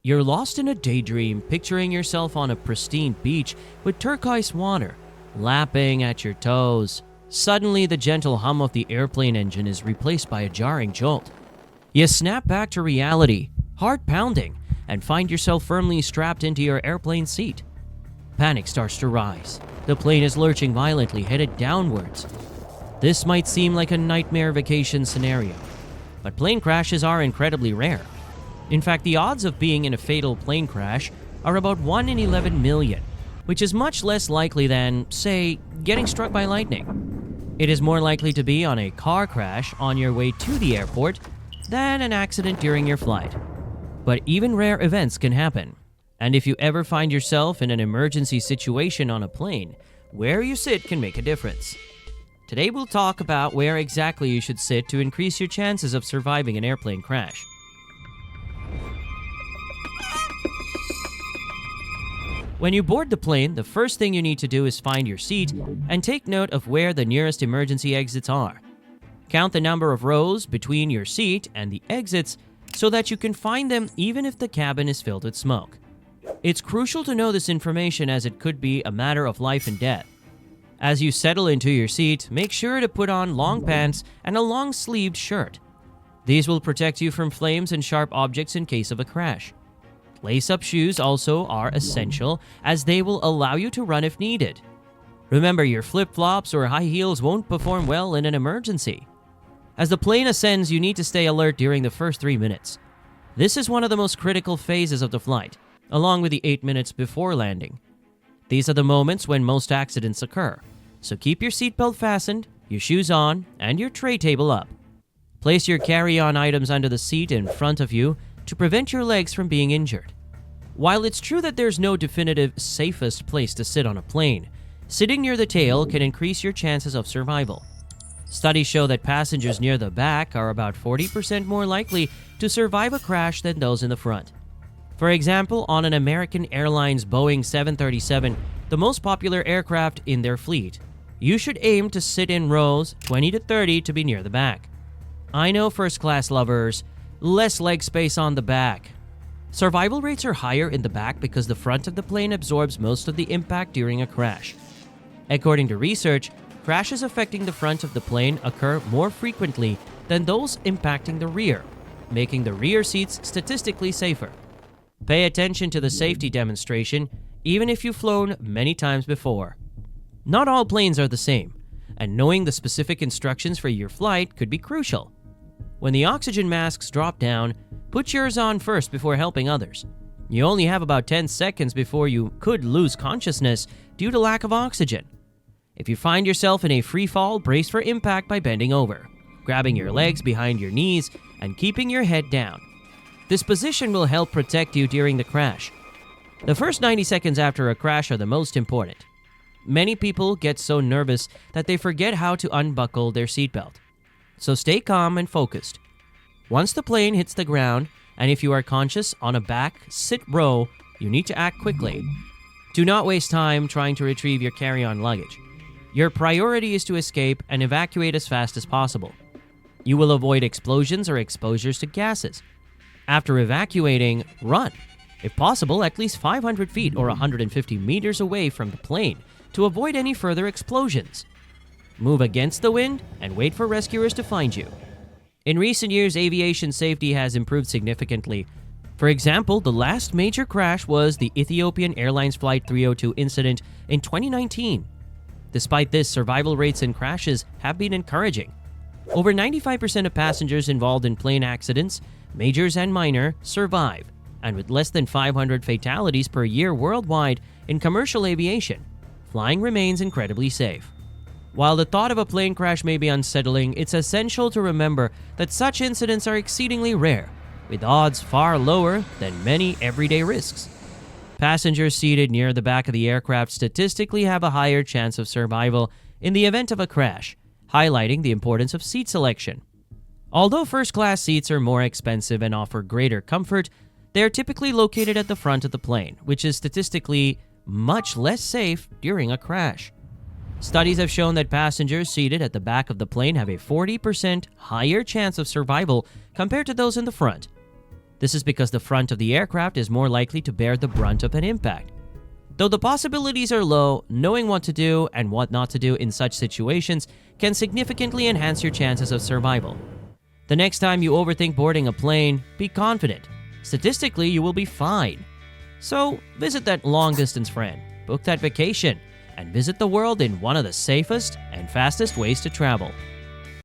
You're lost in a daydream, picturing yourself on a pristine beach with turquoise water lapping at your toes. Suddenly, the gentle hum of the airplane engine is replaced by a jarring jolt. You snap back to reality, heart pounding, and find yourself firmly strapped into your airplane seat. Panic starts to rise. The plane is lurching violently, headed downwards. This might seem like a nightmare vacation scenario, but plane crashes are incredibly rare. In fact, the odds of being in a fatal plane crash are about 1 in 11 million, which is much less likely than, say, getting struck by lightning. It is more likely to be on a car crash on your way to the airport than an accident during your flight. But even rare events can happen. And if you ever find yourself in an emergency situation on a plane, where you sit can make a difference. Today we'll talk about where exactly you should sit to increase your chances of surviving an airplane crash. When you board the plane, the first thing you need to do is find your seat and take note of where the nearest emergency exits are. Count the number of rows between your seat and the exits so that you can find them even if the cabin is filled with smoke. It's crucial to know this information as it could be a matter of life and death. As you settle into your seat, make sure to put on long pants and a long-sleeved shirt. These will protect you from flames and sharp objects in case of a crash. Lace-up shoes also are essential as they will allow you to run if needed. Remember, your flip-flops or high heels won't perform well in an emergency. As the plane ascends, you need to stay alert during the first 3 minutes. This is one of the most critical phases of the flight, along with the 8 minutes before landing. These are the moments when most accidents occur, so keep your seatbelt fastened, your shoes on, and your tray table up. Place your carry-on items under the seat in front of you to prevent your legs from being injured. While it's true that there's no definitive safest place to sit on a plane, sitting near the tail can increase your chances of survival. Studies show that passengers near the back are about 40% more likely to survive a crash than those in the front. For example, on an American Airlines Boeing 737, the most popular aircraft in their fleet, you should aim to sit in rows 20 to 30 to be near the back. I know first-class lovers, less leg space on the back. Survival rates are higher in the back because the front of the plane absorbs most of the impact during a crash. According to research, crashes affecting the front of the plane occur more frequently than those impacting the rear, making the rear seats statistically safer. Pay attention to the safety demonstration, even if you've flown many times before. Not all planes are the same, and knowing the specific instructions for your flight could be crucial. When the oxygen masks drop down, put yours on first before helping others. You only have about 10 seconds before you could lose consciousness due to lack of oxygen. If you find yourself in a free fall, brace for impact by bending over, grabbing your legs behind your knees, and keeping your head down. This position will help protect you during the crash. The first 90 seconds after a crash are the most important. Many people get so nervous that they forget how to unbuckle their seatbelt. So stay calm and focused. Once the plane hits the ground, and if you are conscious on a back sit row, you need to act quickly. Do not waste time trying to retrieve your carry-on luggage. Your priority is to escape and evacuate as fast as possible. You will avoid explosions or exposures to gases. After evacuating, run. If possible, at least 500 feet or 150 meters away from the plane to avoid any further explosions. Move against the wind and wait for rescuers to find you. In recent years, aviation safety has improved significantly. For example, the last major crash was the Ethiopian Airlines Flight 302 incident in 2019. Despite this, survival rates in crashes have been encouraging. Over 95% of passengers involved in plane accidents, majors and minor, survive, and with less than 500 fatalities per year worldwide in commercial aviation, flying remains incredibly safe. While the thought of a plane crash may be unsettling, it's essential to remember that such incidents are exceedingly rare, with odds far lower than many everyday risks. Passengers seated near the back of the aircraft statistically have a higher chance of survival in the event of a crash, highlighting the importance of seat selection. Although first-class seats are more expensive and offer greater comfort, they are typically located at the front of the plane, which is statistically much less safe during a crash. Studies have shown that passengers seated at the back of the plane have a 40% higher chance of survival compared to those in the front. This is because the front of the aircraft is more likely to bear the brunt of an impact. Though the possibilities are low, knowing what to do and what not to do in such situations can significantly enhance your chances of survival. The next time you overthink boarding a plane, be confident. Statistically, you will be fine. So, visit that long-distance friend, book that vacation, and visit the world in one of the safest and fastest ways to travel.